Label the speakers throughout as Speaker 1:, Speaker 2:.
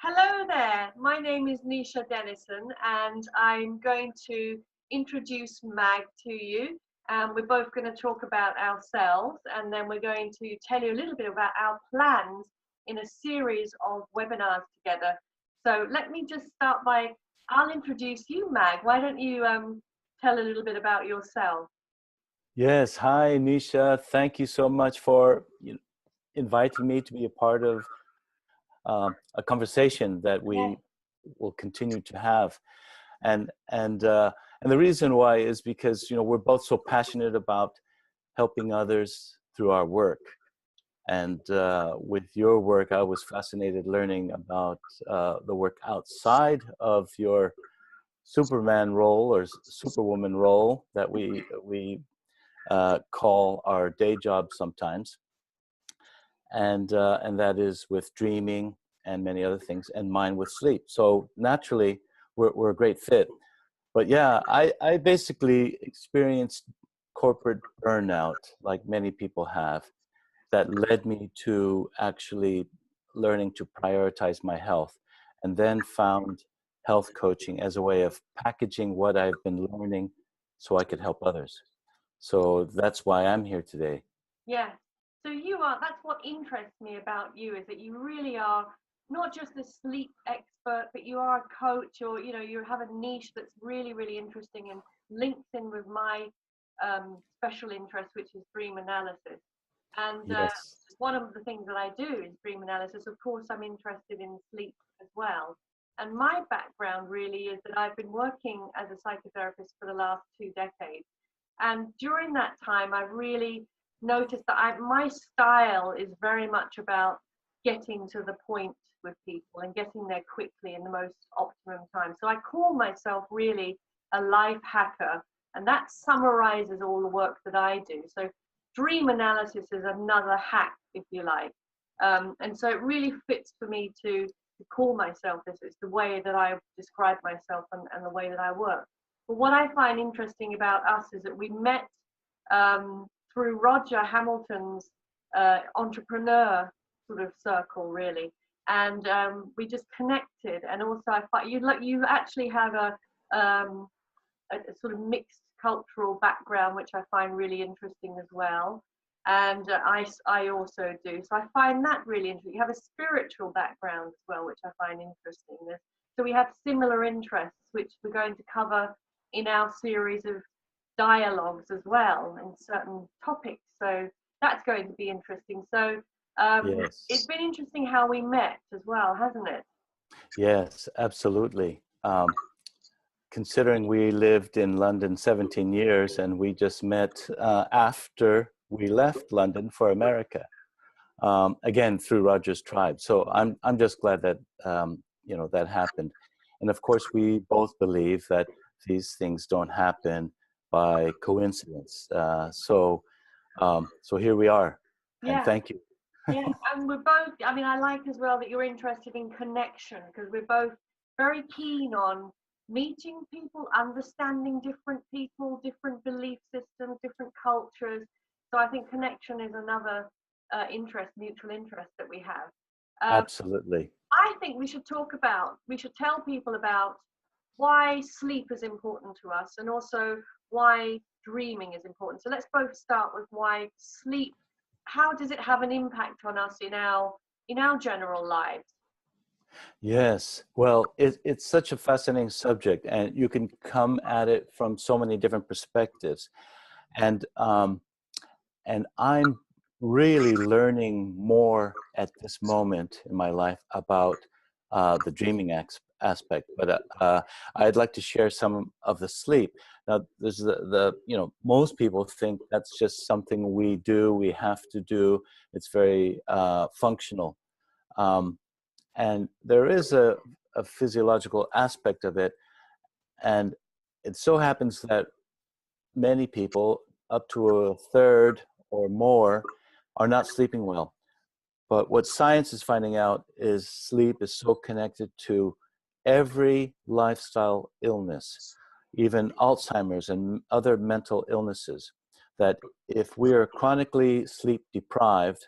Speaker 1: Hello there, my name is Nishah Dennison and I'm going to introduce Mag to you. We're both going to talk about ourselves and then we're going to tell you a little bit about our plans in a series of webinars together. So let me just start by, I'll introduce you, Mag. Why don't you tell a little bit about yourself?
Speaker 2: Yes, hi Nisha. Thank you so much for inviting me to be a part of a conversation that we will continue to have, and the reason why is because we're both so passionate about helping others through our work, and with your work, I was fascinated learning about the work outside of your Superman role or Superwoman role that we call our day job sometimes, and that is with dreaming and many other things, and mine with sleep. So naturally, we're a great fit. But yeah, I basically experienced corporate burnout, like many people have, that led me to actually learning to prioritize my health, and then found health coaching as a way of packaging what I've been learning so I could help others. So that's why I'm here today.
Speaker 1: Yeah. So that's what interests me about you, is that you really are not just a sleep expert, but you are a coach, or, you have a niche that's really, really interesting and links in with my special interest, which is dream analysis. And
Speaker 2: Yes.
Speaker 1: one of the things that I do is dream analysis. Of course, I'm interested in sleep as well. And my background really is that I've been working as a psychotherapist for the last 2 decades. And during that time, I really noticed that my style is very much about getting to the point with people and getting there quickly in the most optimum time. So I call myself really a life hacker, and that summarizes all the work that I do. So dream analysis is another hack, if you like. And so it really fits for me to call myself this. It's the way that I describe myself and the way that I work. But what I find interesting about us is that we met through Roger Hamilton's entrepreneur sort of circle, really, and we just connected. And also, I find you actually have a sort of mixed cultural background, which I find really interesting as well. And I also do. So I find that really interesting. You have a spiritual background as well, which I find interesting. So we have similar interests, which we're going to cover in our series of dialogues as well, and certain topics. So that's going to be interesting. So
Speaker 2: Yes.
Speaker 1: it's been interesting how we met as well, hasn't it?
Speaker 2: Yes, absolutely. Considering we lived in London 17 years and we just met after we left London for America, again through Roger's tribe. So I'm just glad that that happened, and of course we both believe that these things don't happen by coincidence. So here we are, and thank you.
Speaker 1: Yeah, and we're both, I like as well that you're interested in connection, because we're both very keen on meeting people, understanding different people, different belief systems, different cultures. So I think connection is another mutual interest that we have.
Speaker 2: Absolutely.
Speaker 1: I think we should tell people about why sleep is important to us, and also why dreaming is important. So let's both start with why sleep. How does it have an impact on us in our general lives?
Speaker 2: Yes, well, it's such a fascinating subject, and you can come at it from so many different perspectives. And I'm really learning more at this moment in my life about the dreaming aspect. But I'd like to share some of the sleep. Now, there's most people think that's just something we do, we have to do. It's very functional. And there is a physiological aspect of it. And it so happens that many people, up to a third or more, are not sleeping well. But what science is finding out is sleep is so connected to every lifestyle illness, even Alzheimer's and other mental illnesses, that if we are chronically sleep deprived,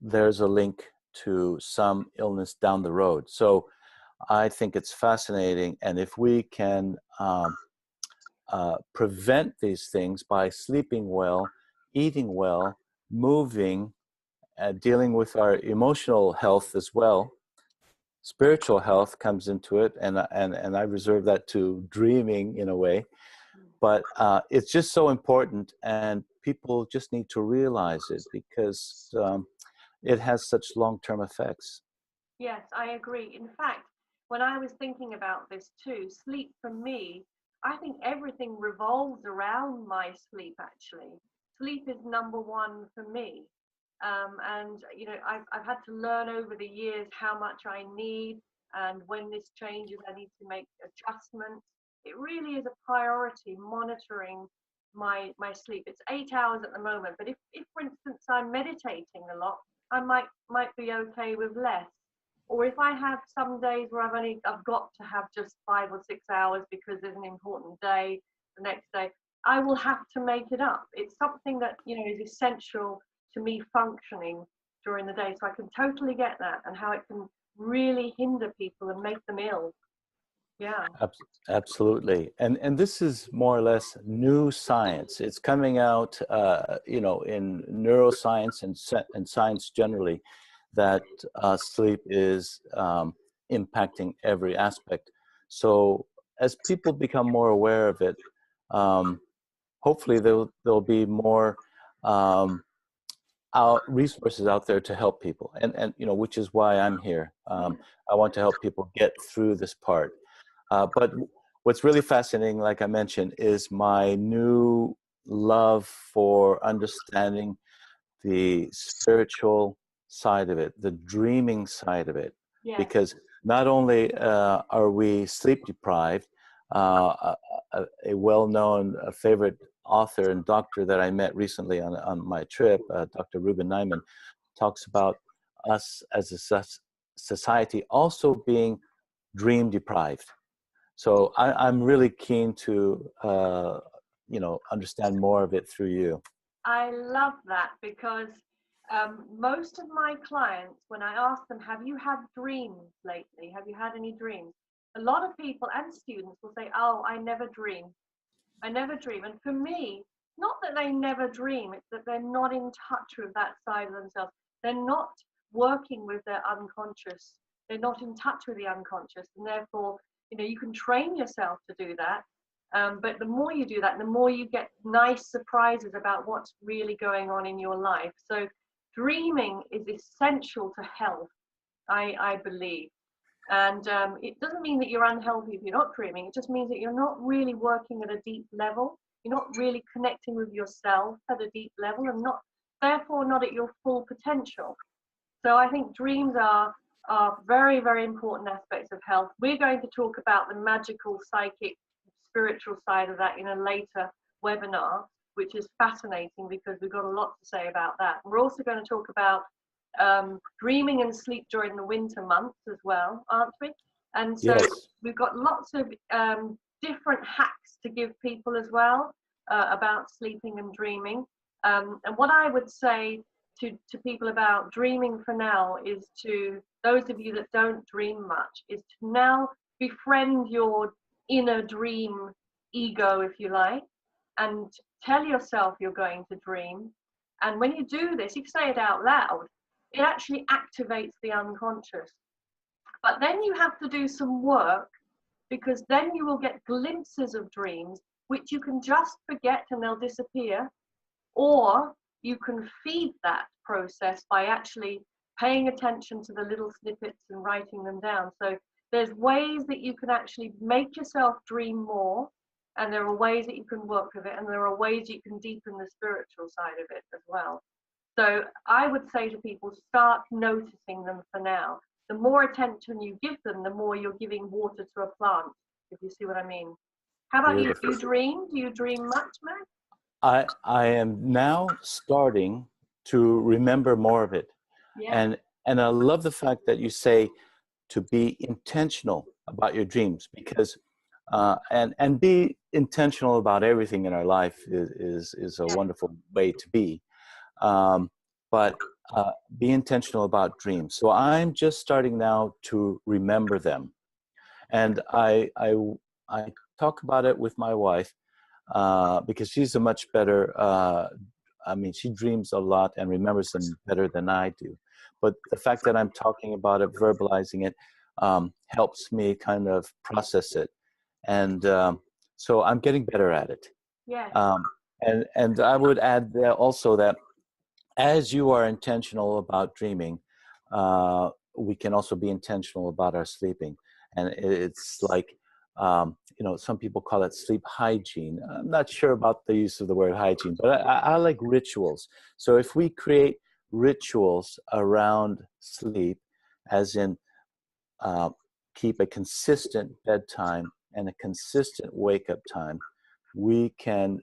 Speaker 2: there's a link to some illness down the road. So I think it's fascinating. And if we can prevent these things by sleeping well, eating well, moving, dealing with our emotional health as well, spiritual health comes into it, and I reserve that to dreaming in a way. But it's just so important, and people just need to realize it because it has such long-term effects.
Speaker 1: Yes, I agree. In fact, when I was thinking about this too, sleep for me, I think everything revolves around my sleep actually. Sleep is number one for me. And you know, I've had to learn over the years how much I need, and when this changes, I need to make adjustments. It really is a priority monitoring my sleep. It's 8 hours at the moment, but if for instance I'm meditating a lot, I might be okay with less. Or if I have some days where I've got to have just 5 or 6 hours because there's an important day the next day, I will have to make it up. It's something that, you know, is essential to me functioning during the day. So I can totally get that, and how it can really hinder people and make them ill. Yeah.
Speaker 2: Absolutely. And this is more or less new science. It's coming out, you know, in neuroscience and science generally, that sleep is impacting every aspect. So as people become more aware of it, hopefully there'll be more resources out there to help people. And you know, which is why I'm here. I want to help people get through this part. But what's really fascinating, like I mentioned, is my new love for understanding the spiritual side of it, the dreaming side of it.
Speaker 1: Yes.
Speaker 2: Because not only are we sleep deprived, a well-known favorite author and doctor that I met recently on my trip, Dr. Ruben Nyman, talks about us as a society also being dream deprived. So I'm really keen to, you know, understand more of it through you.
Speaker 1: I love that because most of my clients, when I ask them, have you had dreams lately? Have you had any dreams? A lot of people and students will say, oh, I never dream. I never dream. And for me, not that they never dream, it's that they're not in touch with that side of themselves. They're not working with their unconscious. They're not in touch with the unconscious. And therefore, you know, you can train yourself to do that. But the more you do that, the more you get nice surprises about what's really going on in your life. So dreaming is essential to health, I believe. And it doesn't mean that you're unhealthy if you're not dreaming. It just means that you're not really working at a deep level. You're not really connecting with yourself at a deep level, and not, therefore, not at your full potential. So I think dreams are very, very important aspects of health. We're going to talk about the magical, psychic, spiritual side of that in a later webinar, which is fascinating because we've got a lot to say about that. We're also going to talk about dreaming and sleep during the winter months as well, aren't we? And so
Speaker 2: Yes.
Speaker 1: we've got lots of different hacks to give people as well about sleeping and dreaming. And what I would say to people about dreaming for now is, to those of you that don't dream much, is to now befriend your inner dream ego, if you like, and tell yourself you're going to dream. And when you do this, if you say it out loud, it actually activates the unconscious. But then you have to do some work, because then you will get glimpses of dreams which you can just forget and they'll disappear. Or you can feed that process by actually paying attention to the little snippets and writing them down. So there's ways that you can actually make yourself dream more, and there are ways that you can work with it, and there are ways you can deepen the spiritual side of it as well. So I would say to people, start noticing them for now. The more attention you give them, the more you're giving water to a plant, if you see what I mean. How about you? Do
Speaker 2: Beautiful.
Speaker 1: you dream? Do you dream much, Matt?
Speaker 2: I am now starting to remember more of it.
Speaker 1: Yeah.
Speaker 2: And I love the fact that you say to be intentional about your dreams, because and be intentional about everything in our life is a
Speaker 1: Yeah.
Speaker 2: wonderful way to be. But be intentional about dreams. So I'm just starting now to remember them. And I talk about it with my wife because she's a much better, I mean, she dreams a lot and remembers them better than I do. But the fact that I'm talking about it, verbalizing it, helps me kind of process it. And so I'm getting better at it.
Speaker 1: Yeah.
Speaker 2: And I would add that also that as you are intentional about dreaming, we can also be intentional about our sleeping. And it's like, you know, some people call it sleep hygiene. I'm not sure about the use of the word hygiene, but I like rituals. So if we create rituals around sleep, as in keep a consistent bedtime and a consistent wake-up time, we can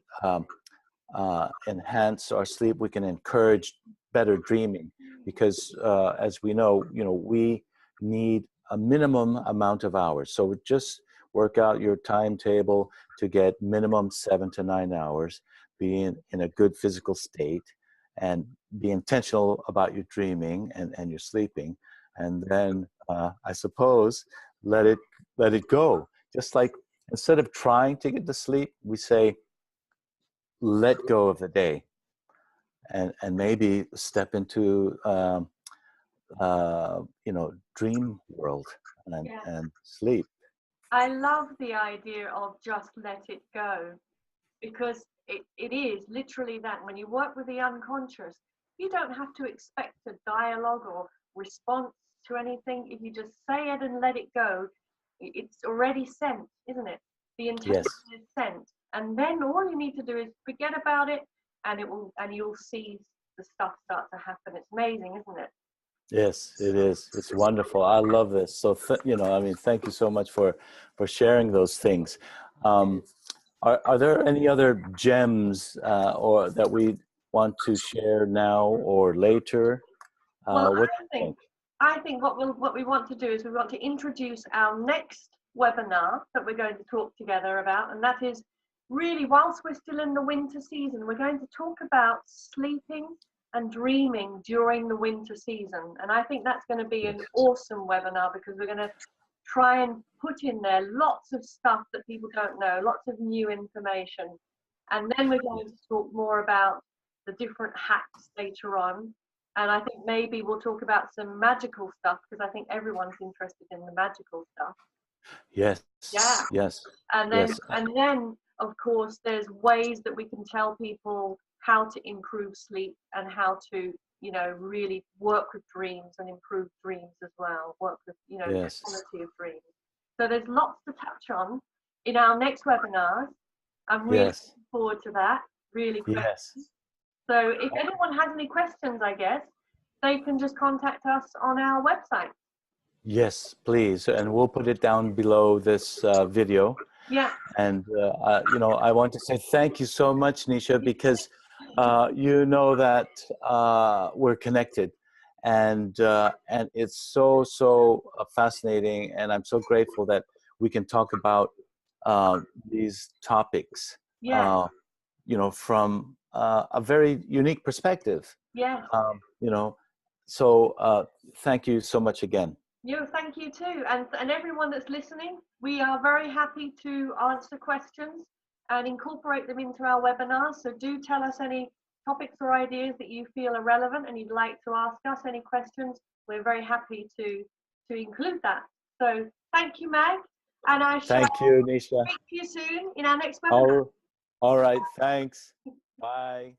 Speaker 2: enhance our sleep. We can encourage better dreaming because, as we know, we need a minimum amount of hours. So just work out your timetable to get minimum 7 to 9 hours, be in a good physical state, and be intentional about your dreaming and your sleeping. And then I suppose let it go. Just like instead of trying to get to sleep, we say, let go of the day and maybe step into dream world and sleep.
Speaker 1: I love the idea of just let it go, because it is literally that. When you work with the unconscious, you don't have to expect a dialogue or response to anything. If you just say it and let it go, it's already sent, isn't it? The intention is sent, and then all you need to do is forget about it, and you'll see the stuff start to happen. It's amazing, isn't it?
Speaker 2: Yes, it is. It's wonderful. I love this. So, thank you so much for sharing those things. Are there any other gems or that we want to share now or later?
Speaker 1: Well,
Speaker 2: What do you think?
Speaker 1: I think what we want to do is we want to introduce our next webinar that we're going to talk together about, and that is really, whilst we're still in the winter season, we're going to talk about sleeping and dreaming during the winter season. And I think that's going to be an awesome webinar, because we're going to try and put in there lots of stuff that people don't know, lots of new information. And then we're going to talk more about the different hacks later on. And I think maybe we'll talk about some magical stuff, because I think everyone's interested in the magical stuff.
Speaker 2: Yes.
Speaker 1: Yeah.
Speaker 2: Yes.
Speaker 1: And then of course there's ways that we can tell people how to improve sleep and how to, really work with dreams and improve dreams as well. Work with, the quality of dreams. So there's lots to touch on in our next webinars. I'm really looking forward to that. Really quick.
Speaker 2: Yes.
Speaker 1: So if anyone has any questions, I guess they can just contact us on our website.
Speaker 2: Yes, please. And we'll put it down below this video.
Speaker 1: Yeah.
Speaker 2: And, I want to say thank you so much, Nishah, because that we're connected. And it's so fascinating. And I'm so grateful that we can talk about these topics, from a very unique perspective.
Speaker 1: Yeah.
Speaker 2: So thank you so much again.
Speaker 1: Thank you too. And everyone that's listening, we are very happy to answer questions and incorporate them into our webinars. So do tell us any topics or ideas that you feel are relevant and you'd like to ask us, any questions. We're very happy to include that. So thank you, Meg. And I shall
Speaker 2: Thank you, Nishah.
Speaker 1: speak to you soon in our next webinar.
Speaker 2: All right, thanks. Bye.